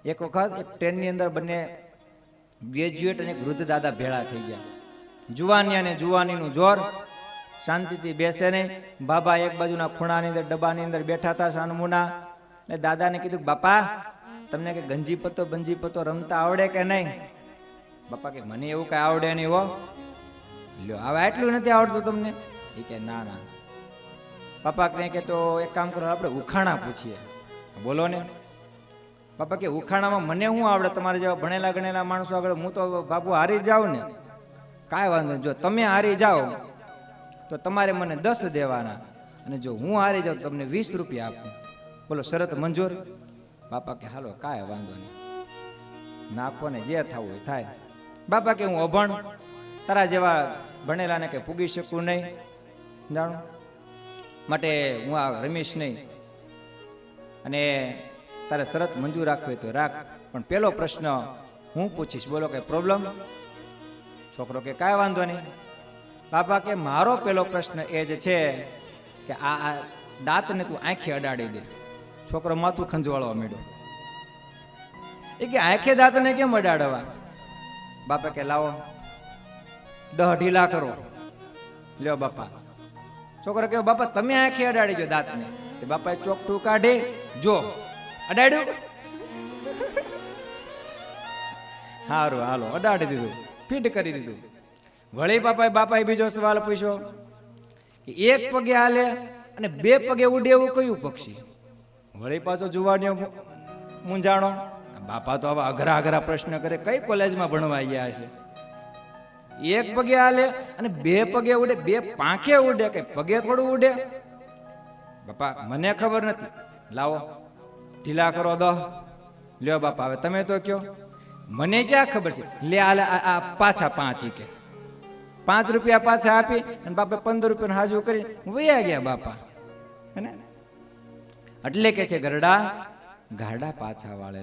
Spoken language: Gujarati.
એક વખત એક ટ્રેનની અંદર બંને ગ્રેજ્યુએટ અને વૃદ્ધ દાદા ભેળા થઈ ગયા. જુવાનિયા ને જુવાનીનું જોર, શાંતિથી બેસે નહીં. બાબા એક બાજુના ખૂણાની અંદર ડબ્બાની અંદર બેઠા હતા સાનમુના. ને દાદાને કીધું, બાપા તમને કે ગંજી પત્તો બંજી પત્તો રમતા આવડે કે નહીં? બાપા કે મને એવું કઈ આવડે નહીં હો. લ્યો હવે આટલું નથી આવડતું તમને? એ કે ના ના. બાપા કે તો એક કામ કરો, આપણે ઉખાણા પૂછીએ. બોલો ને. બાપા કે ઉખાણામાં મને શું આવડે? તમારે જેવા ભણેલા ગણેલા માણસો આગળ હું તો બાપુ હારી જાઉં ને. કાંઈ વાંધો નહીં, જો તમે હારી જાઓ તો તમારે મને 10 દેવાના, અને જો હું હારી જાઉં તો તમને 20 રૂપિયા આપું. બોલો શરત મંજૂર? બાપા કે હાલો કાંઈ વાંધો નહીં, નાખો ને જે થવું હોય થાય. બાપા કે હું અભણ, તારા જેવા ભણેલાને કે પૂગી શકું નહીં, જાણું માટે હું આ રમીશ નહીં, અને તારે શરત મંજૂર રાખવી તો રાખ, પણ પેલો પ્રશ્ન હું પૂછીશ. બોલો કે પ્રોબ્લેમ? છોકરો કે કાંઈ વાંધો નહીં. બાપા કે મારો પેલો પ્રશ્ન એ જ છે કે આ દાંતને તું આંખે અડાડી દે. છોકરો માથું ખંજવાળવા માંડ્યો. એ કે આંખે દાંતને કેમ અડાડવા? બાપા કે લાવો 10 ઢીલા કરો. લ્યો બાપા. છોકરો કે બાપા તમે આંખે અડાડી ગયો દાંતને. તે બાપાએ ચોકટું કાઢી, જો અડાડ્યું. સારું હાલો અડાડી દીધું, ફીટ કરી દીધું. વળી બાપાએ બીજો સવાલ પૂછ્યો કે એક પગે હાલે અને 2 પગે ઉડે એવું કયું પક્ષી? વળી પાછો જુવાનિયો મૂંઝાણો. બાપા તો આવા અઘરા અઘરા પ્રશ્ન કરે, કઈ કોલેજમાં ભણવા ગયા છે? એક પગે હાલે અને 2 પગે ઉડે, 2 પાંખે ઉડે, કે પગે થોડું ઉડે? બાપા મને ખબર નથી, લાવો ઢીલા કરો 10. લ્યો બાપા હવે તમે તો કયો. મને ક્યાં ખબર છે? લે આ પાછા 5. કે 5 રૂપિયા પાછા આપી અને બાપા 15 રૂપિયાનું હાજુ કરી વયા ગયા બાપા. એટલે કે છે ગરડા ગાડા પાછા વાળે.